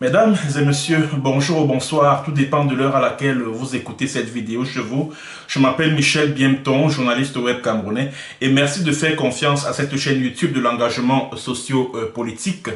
Mesdames et messieurs, bonjour ou bonsoir, tout dépend de l'heure à laquelle vous écoutez cette vidéo. Je m'appelle Michel Biemton, journaliste web camerounais, et merci de faire confiance à cette chaîne YouTube de l'engagement socio-politique.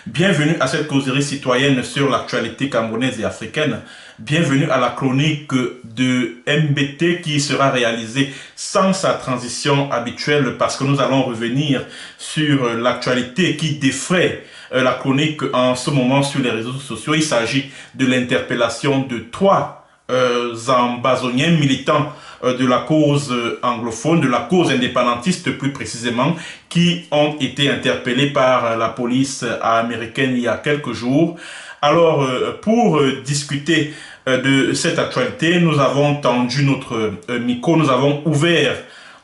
Bienvenue à cette causerie citoyenne sur l'actualité camerounaise et africaine. Bienvenue à la chronique de MBT qui sera réalisée sans sa transition habituelle parce que nous allons revenir sur l'actualité qui défraie la chronique en ce moment sur les réseaux sociaux. Il s'agit de l'interpellation de trois ambazoniens militants de la cause anglophone, de la cause indépendantiste plus précisément, qui ont été interpellés par la police américaine il y a quelques jours. Alors, pour discuter de cette actualité, nous avons tendu notre micro, nous avons ouvert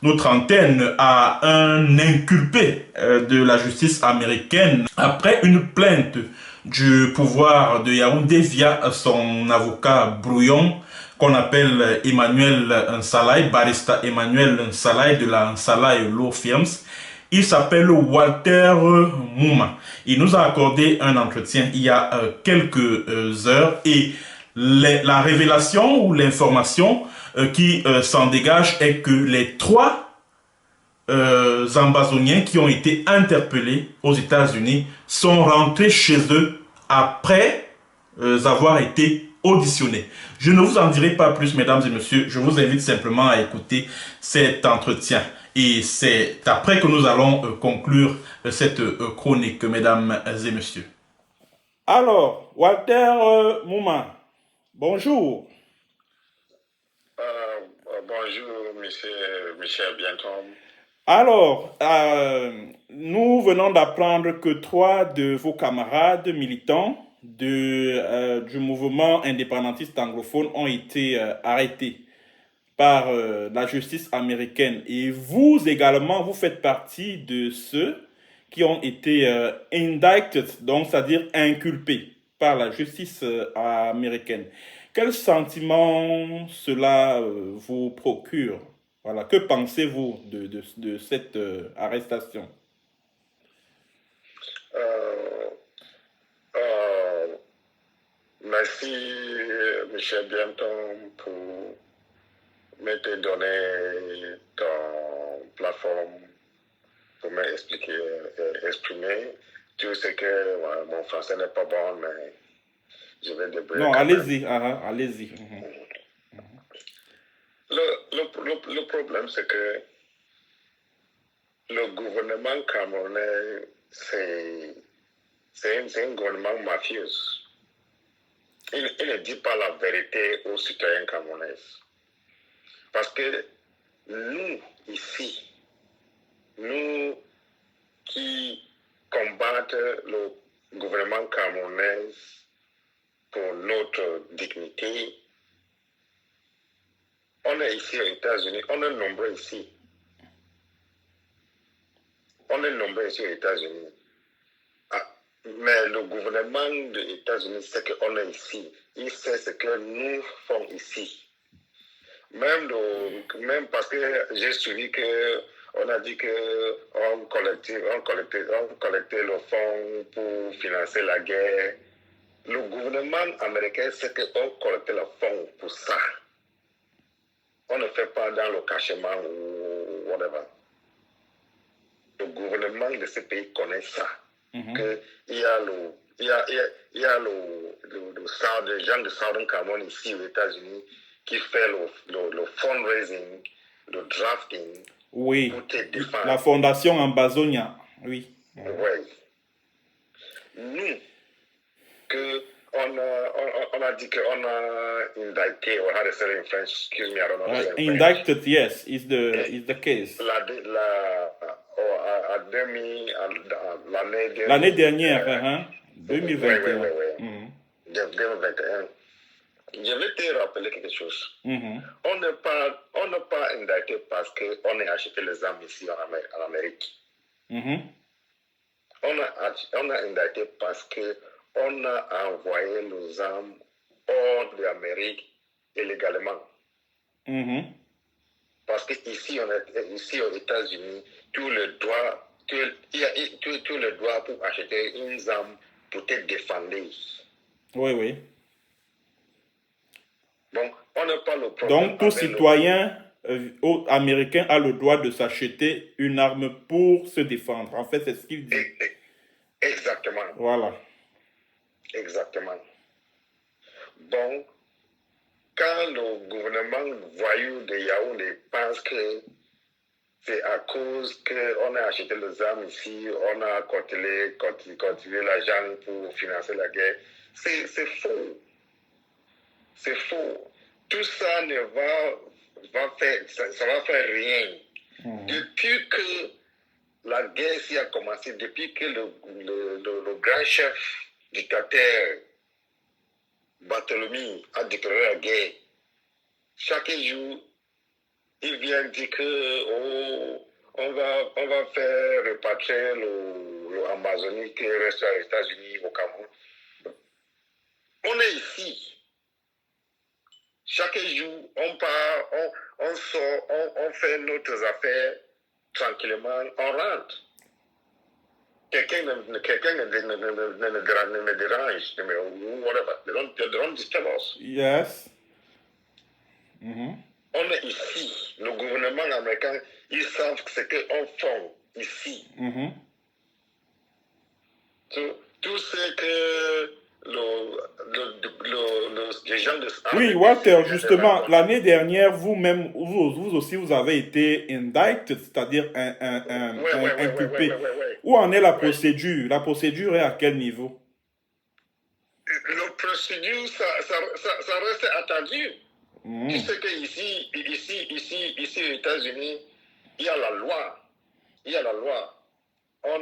notre antenne à un inculpé de la justice américaine après une plainte du pouvoir de Yaoundé via son avocat brouillon qu'on appelle Emmanuel Nsalai, barista Emmanuel Nsalai de la Nsalai Law Firms. Il s'appelle Walter Mouma. Il nous a accordé un entretien il y a quelques heures et la révélation ou l'information qui s'en dégage est que les trois ambazoniens qui ont été interpellés aux États-Unis sont rentrés chez eux après avoir été auditionnés. Je ne vous en dirai pas plus, mesdames et messieurs. Je vous invite simplement à écouter cet entretien. Et c'est après que nous allons conclure cette chronique, mesdames et messieurs. Alors, Walter Mouma, bonjour. Bonjour, monsieur Michel Bienton. Alors, nous venons d'apprendre que trois de vos camarades militants du mouvement indépendantiste anglophone ont été arrêtés par la justice américaine. Et vous également, vous faites partie de ceux qui ont été indicted, donc c'est-à-dire inculpés par la justice américaine. Quel sentiment cela vous procure? Voilà. Que pensez-vous de cette arrestation? Merci, Michel Bienton, pour m'être donné ton plateforme pour m'expliquer, exprimer. Tu sais que mon français n'est pas bon, mais je vais débrouiller. Non, allez-y, allez-y. Le problème, c'est que le gouvernement camerounais, c'est un gouvernement mafieux. Il ne dit pas la vérité aux citoyens camerounais. Parce que nous, ici, nous qui combattons le gouvernement camerounais pour notre dignité, on est ici aux États-Unis, on est nombreux ici. On est nombreux ici aux États-Unis. Mais le gouvernement des États-Unis sait qu'on est ici. Il sait ce que nous faisons ici. Même parce que j'ai suivi qu'on a dit qu'on collectait le fonds pour financer la guerre. Le gouvernement américain sait qu'on collectait le fonds pour ça. On ne fait pas dans le cachement ou whatever. Le gouvernement de ce pays connaît ça. Qu'il y a le gens de Southern Cameroun ici aux États-Unis qui fait le fundraising, le drafting. Oui, pour te défendre. La fondation Ambazonia, oui. Oui. Nous, on a dit qu'on a indicté, or how to say it in French, excuse me, I don't know. Indicted, yes, is the case. L'année dernière, 2021. Oui. 2021. Je vais te rappeler quelque chose. On n'est pas indicté parce qu'on a acheté les armes ici en Amérique. On a indicté parce qu'on a envoyé nos armes hors d'Amérique illégalement. Parce qu'ici, ici aux États-Unis, tout le droit pour acheter une arme pour te défendre. Oui, oui. Donc, on n'a pas le problème. Donc, tout citoyen américain a le droit de s'acheter une arme pour se défendre. En fait, c'est ce qu'il dit. Exactement. Voilà. Exactement. Donc, quand le gouvernement voyou de Yaoundé pense que c'est à cause qu'on a acheté les armes ici, on a continué l'argent pour financer la guerre, c'est faux. C'est faux. Tout ça ne va faire rien. Depuis que la guerre s'y a commencé, depuis que le grand chef dictateur Barthélemy a déclaré la guerre, chaque jour, il vient dire que on va faire repatrier l'Amazonie qui reste aux États-Unis, au Cameroun. On est ici. Chaque jour, on part, on sort, on fait nos affaires tranquillement, on rentre. Quelqu'un ne dérange, whatever. They don't disturb us. Yes. On est ici. Le gouvernement américain, ils savent ce qu'on fait ici. Tout ce que les gens de... Oui, Walter, justement, l'année dernière, vous-même, vous aussi, vous avez été indicted, c'est-à-dire inculpé. Où en est la procédure? La procédure est à quel niveau? La procédure, ça reste attendu. Tu sais qu'ici, aux États-Unis, il y a la loi. Il y a la loi. How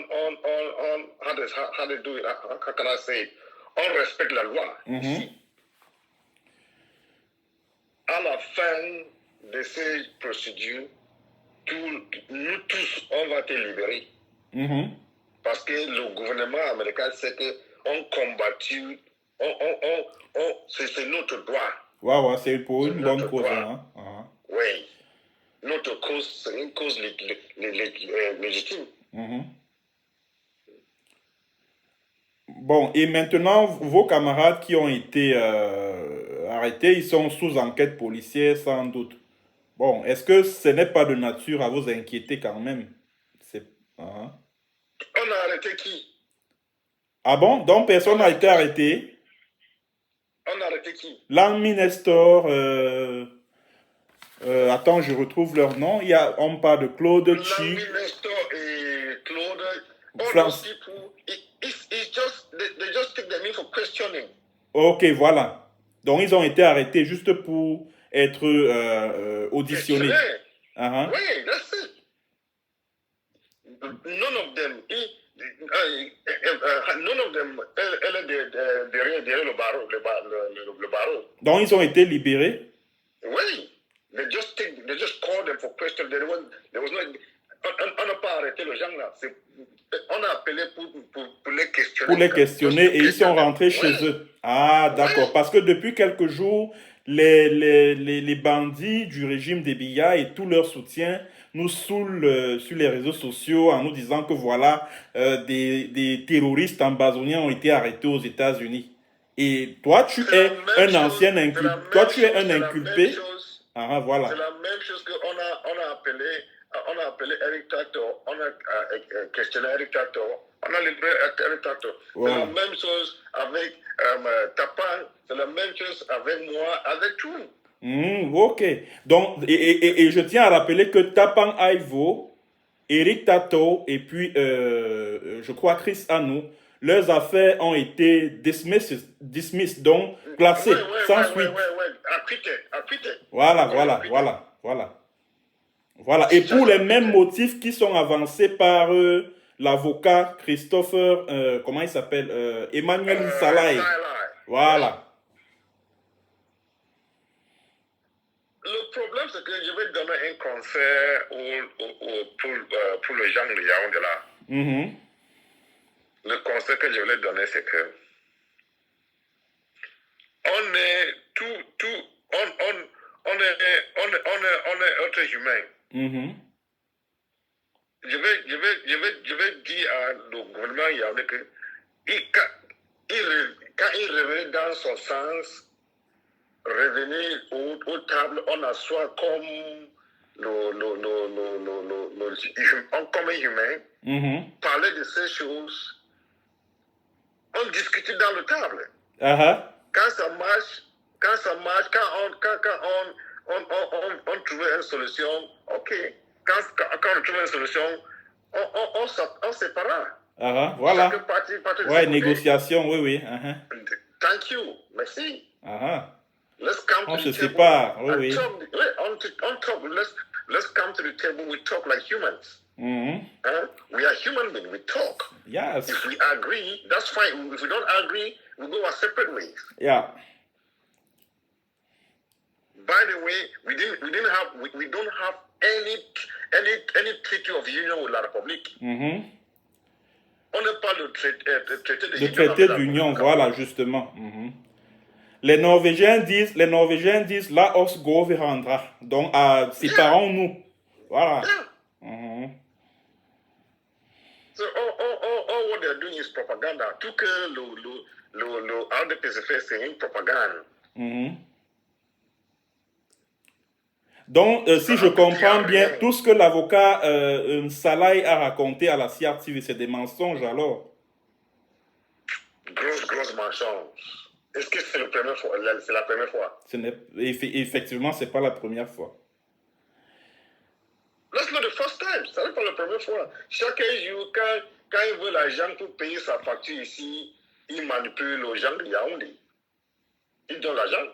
can I say it? On respecte la loi. Ici. À la fin de ces procédures, nous tous, on va te libérer. Parce que le gouvernement américain sait qu'on combattu, c'est notre droit. Ouais, c'est pour une bonne cause. Oui. Notre cause, c'est une cause légitime. Bon, et maintenant, vos camarades qui ont été arrêtés, ils sont sous enquête policière sans doute. Bon, est-ce que ce n'est pas de nature à vous inquiéter quand même? On a arrêté qui? Ah bon? Donc personne n'a été arrêté? On a arrêté qui? Langmi Nestor, attends, je retrouve leur nom. On parle de Claude Chi. Langmi Nestor et Claude, all those people, they just take them in for questioning. Ok, voilà. Donc ils ont été arrêtés juste pour être auditionnés. Oui, that's it. None of them derrière le barreau. Donc ils ont été libérés? Oui. They just called them for question. There was no, on n'a pas arrêté les gens là. On a appelé pour les questionner. Pour les questionner et ils sont rentrés chez eux. Ah, d'accord. Parce que depuis quelques jours, les bandits du régime des Biya et tout leur soutien nous saoulent sur les réseaux sociaux en nous disant que voilà, des terroristes ambazoniens ont été arrêtés aux États-Unis. Et toi, tu es un ancien inculpé. Toi, tu es un inculpé. Ah, voilà. C'est la même chose qu'on a appelé Eric Tato, on a questionné Eric Tato, on a libéré Eric Tato. Wow. C'est la même chose avec Tapan, c'est la même chose avec moi, avec tout. Ok. Donc, et je tiens à rappeler que Tapan Aivo, Eric Tato et puis, je crois, Chris Anou, leurs affaires ont été dismissed, donc classées, sans suite. Acquitté. Voilà. Et pour les mêmes motifs qui sont avancés par l'avocat Christopher, comment il s'appelle? Emmanuel Salai. Voilà. Le problème, c'est que je vais donner un conseil pour les gens de Yaoundé là. Le conseil que je voulais donner, c'est que on est on est être humain. Je vais dire au gouvernement yaoundé que quand il revenait dans son sens, revenir aux tables, on assoit comme comme un humain, parler de ces choses, on discutait dans le table. Quand ça marche, quand on trouvait une solution, ok. Quand on trouve une solution, on sépara. Voilà. Partie ouais, négociation, oui. Thank you, merci. Let's come on to se the table. sépare, oui. Let's come to the table, we talk like humans. We are human beings, we talk. Yes. If we agree, that's fine. If we don't agree, we go our separate ways. Yeah. By the way, we don't have any treaty of union with la République. On n'a pas le traité d'union, voilà, justement. Les Norvégiens disent la os gouvernera. Donc, séparons-nous. Voilà. So, all what they're doing is propaganda. Tout que le RDPC c'est une propagande. Donc, si je comprends bien, tout ce que l'avocat Salai a raconté à la CRTV, c'est des mensonges alors? Grosse mensonges. Est-ce que c'est la première fois? Effectivement, ce n'est pas la première fois. That's not the first time. Ce n'est pas la première fois. Chaque jour, quand il veut l'argent pour payer sa facture ici, il manipule les gens de Yaoundé. Il donne l'argent.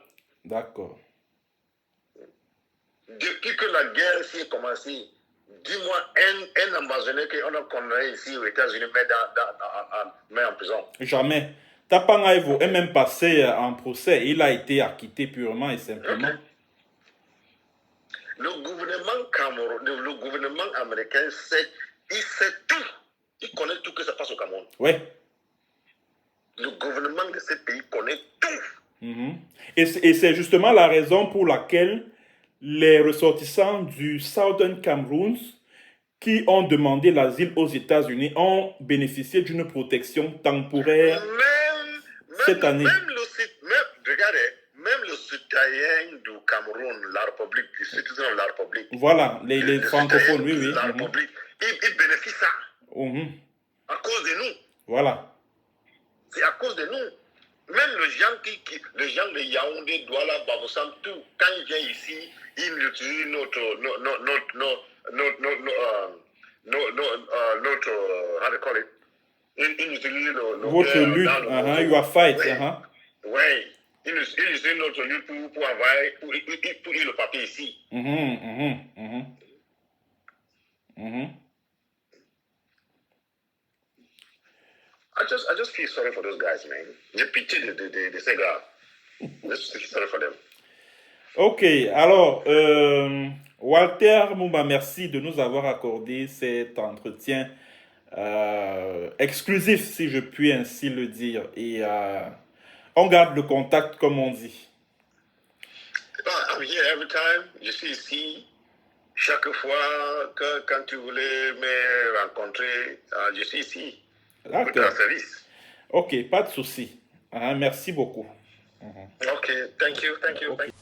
D'accord. Depuis que la guerre s'est commencée, dis-moi un Amazonien qu'on a condamné ici aux États-Unis, mais en prison. Jamais. Tapangaivo est même passé en procès. Il a été acquitté purement et simplement. Le gouvernement américain il sait tout. Il connaît tout que ça passe au Cameroun. Oui. Le gouvernement de ce pays connaît tout. Et c'est justement la raison pour laquelle les ressortissants du Southern Cameroun qui ont demandé l'asile aux États-Unis ont bénéficié d'une protection temporaire cette année. Regardez, même le citoyen du Cameroun, la République, les citoyens de la République. Voilà, les francophones, oui. La République, ils bénéficient ça. À cause de nous. Voilà. C'est à cause de nous. Même les gens de Yaoundé, Douala, Baboussam, tout, quand ils viennent ici, ils utilisent notre how to call it? Ils utilisent votre lutte, your fight. Oui, ils utilisent notre lutte pour envoyer, pour le papier ici. I just feel sorry for those guys, man. J'ai pitié de ces gars. Just feel sorry for them. Ok, alors, Walter Mumba, merci de nous avoir accordé cet entretien exclusif, si je puis ainsi le dire. Et on garde le contact, comme on dit. I'm here every time. Je suis ici. Chaque fois que quand tu voulais me rencontrer, je suis ici. D'accord. Ok, pas de souci. Merci beaucoup. Ok, thank you. Okay.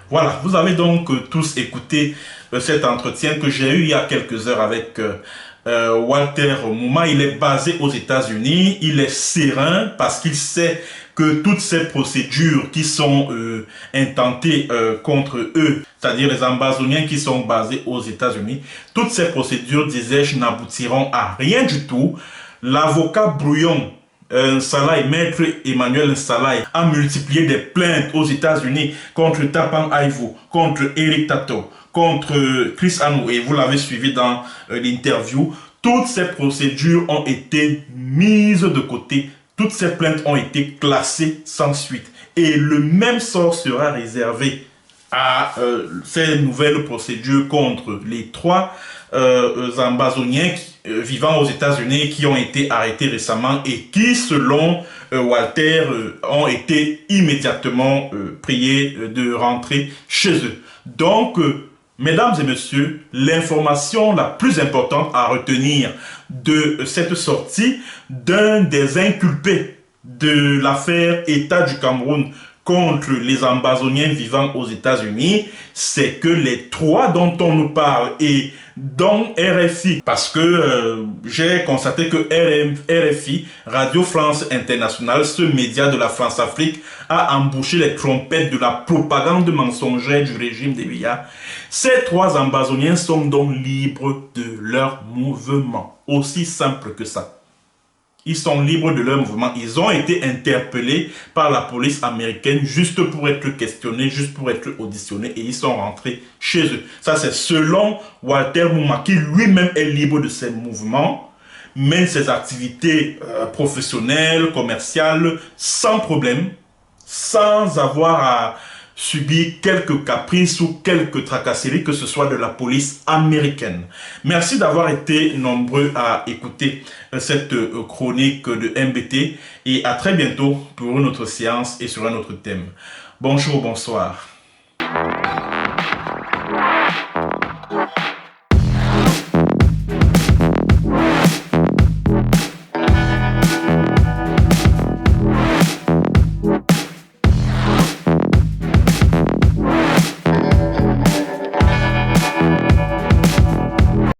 Voilà, vous avez donc tous écouté cet entretien que j'ai eu il y a quelques heures avec Walter Mumba. Il est basé aux États-Unis, il est serein parce qu'il sait que toutes ces procédures qui sont intentées contre eux, c'est-à-dire les Amazoniens qui sont basés aux États-Unis, toutes ces procédures, disais-je, n'aboutiront à rien du tout. L'avocat brouillon Salai, maître Emmanuel Salai, a multiplié des plaintes aux États-Unis contre Tapang Aivo, contre Eric Tato, contre Chris Anou, et vous l'avez suivi dans l'interview. Toutes ces procédures ont été mises de côté, toutes ces plaintes ont été classées sans suite. Et le même sort sera réservé à ces nouvelles procédures contre les trois Amazoniens vivant aux États-Unis qui ont été arrêtés récemment et qui, selon Walter, ont été immédiatement priés de rentrer chez eux. Donc, mesdames et messieurs, l'information la plus importante à retenir de cette sortie d'un des inculpés de l'affaire État du Cameroun contre les Ambazoniens vivant aux États-Unis, c'est que les trois dont on nous parle et dont RFI, parce que j'ai constaté que RFI, Radio France Internationale, ce média de la France-Afrique, a embouché les trompettes de la propagande mensongère du régime des Biya. Ces trois Ambazoniens sont donc libres de leur mouvement. Aussi simple que ça. Ils sont libres de leur mouvement. Ils ont été interpellés par la police américaine juste pour être questionnés, juste pour être auditionnés, et ils sont rentrés chez eux. Ça, c'est selon Walter Mouma, qui lui-même est libre de ses mouvements, mène ses activités professionnelles, commerciales, sans problème, sans avoir à subir quelques caprices ou quelques tracasseries, que ce soit de la police américaine. Merci d'avoir été nombreux à écouter cette chronique de MBT et à très bientôt pour une autre séance et sur un autre thème. Bonjour, bonsoir.